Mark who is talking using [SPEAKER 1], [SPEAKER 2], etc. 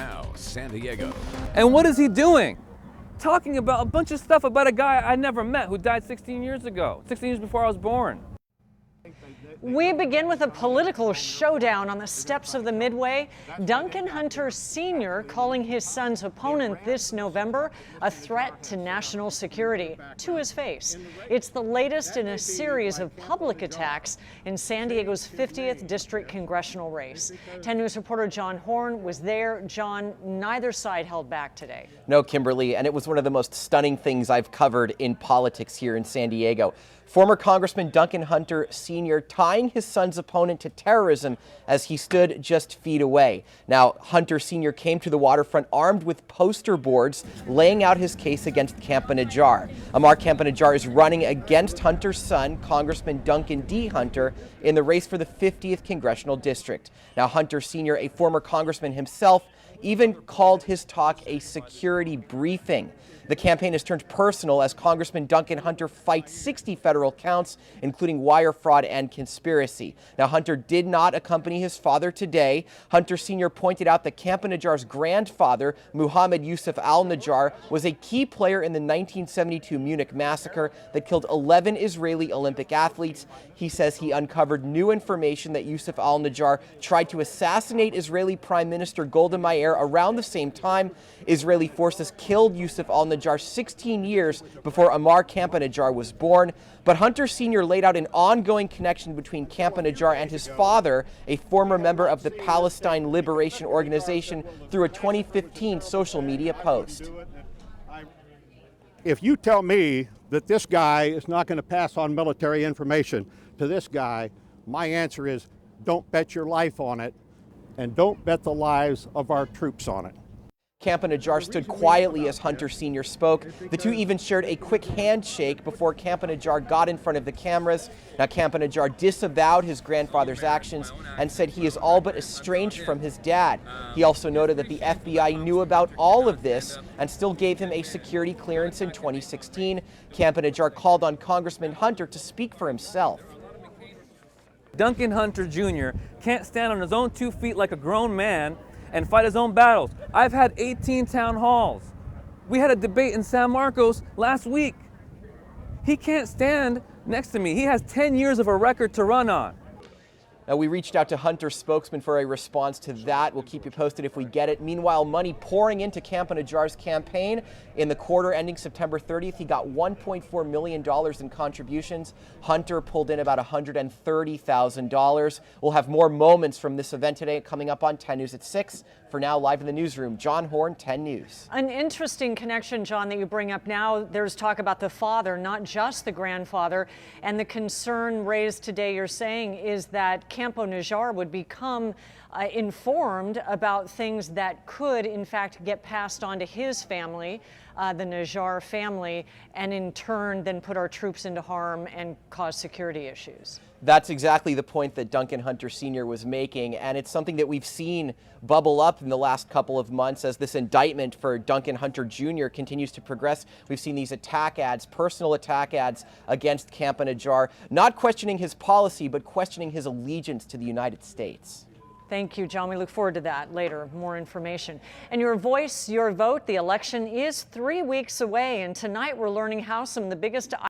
[SPEAKER 1] Now, San Diego.
[SPEAKER 2] And what is he doing? Talking about a bunch of stuff about a guy I never met who died 16 years ago, 16 years before I was born.
[SPEAKER 3] We begin with a political showdown on the steps of the Midway. Duncan Hunter Sr. calling his son's opponent this November a threat to national security, to his face. It's the latest in a series of public attacks in San Diego's 50th District Congressional race. 10 News reporter John Horn was there. John, neither side held back today.
[SPEAKER 4] No, Kimberly, and it was one of the most stunning things I've covered in politics here in San Diego. Former Congressman Duncan Hunter Sr. tying his son's opponent to terrorism as he stood just feet away. Now, Hunter Sr. came to the waterfront armed with poster boards laying out his case against Campa-Najjar. Ammar Campa-Najjar is running against Hunter's son, Congressman Duncan D. Hunter, in the race for the 50th Congressional District. Now, Hunter Sr., a former congressman himself, even called his talk a security briefing. The campaign has turned personal as Congressman Duncan Hunter fights 60 federal counts, including wire fraud and conspiracy. Now, Hunter did not accompany his father today. Hunter Sr. pointed out that Campa-Najjar's grandfather, Muhammad Yusuf al-Najjar, was a key player in the 1972 Munich massacre that killed 11 Israeli Olympic athletes. He says he uncovered new information that Yusuf al-Najjar tried to assassinate Israeli Prime Minister Golda Meir around the same time. Israeli forces killed Yusuf al-Najjar 16 years before Ammar Campa-Najjar was born. But Hunter Sr. laid out an ongoing connection between Campa-Najjar and his father, a former member of the Palestine Liberation Organization, through a 2015 social media post.
[SPEAKER 5] If you tell me that this guy is not going to pass on military information to this guy, my answer is don't bet your life on it, and don't bet the lives of our troops on it.
[SPEAKER 4] Campa-Najjar stood quietly as Hunter Sr. spoke. The two even shared a quick handshake before Campa-Najjar got in front of the cameras. Now, Campa-Najjar disavowed his grandfather's actions and said he is all but estranged from his dad. He also noted that the FBI knew about all of this and still gave him a security clearance in 2016. Campa-Najjar called on Congressman Hunter to speak for himself.
[SPEAKER 2] Duncan Hunter Jr. can't stand on his own 2 feet like a grown man and fight his own battles. I've had 18 town halls. We had a debate in San Marcos last week. He can't stand next to me. He has 10 years of a record to run on.
[SPEAKER 4] Now, we reached out to Hunter's spokesman for a response to that. We'll keep you posted if we get it. Meanwhile, money pouring into Campa-Najjar's campaign. In the quarter ending September 30th, he got $1.4 million in contributions. Hunter pulled in about $130,000. We'll have more moments from this event today coming up on 10 News at 6. For now, live in the newsroom, John Horn, 10 News.
[SPEAKER 3] An interesting connection, John, that you bring up now. There's talk about the father, not just the grandfather. And the concern raised today, you're saying, is that Campa-Najjar would become informed about things that could, in fact, get passed on to his family, the Najjar family, and in turn then put our troops into harm and cause security issues.
[SPEAKER 4] That's exactly the point that Duncan Hunter Sr. was making, and it's something that we've seen bubble up in the last couple of months as this indictment for Duncan Hunter Jr. continues to progress. We've seen these attack ads, personal attack ads against Campa-Najjar, not questioning his policy, but questioning his allegiance to the United States.
[SPEAKER 3] Thank you, John. We look forward to that later, more information. And your voice, your vote, the election is 3 weeks away, and tonight we're learning how some of the biggest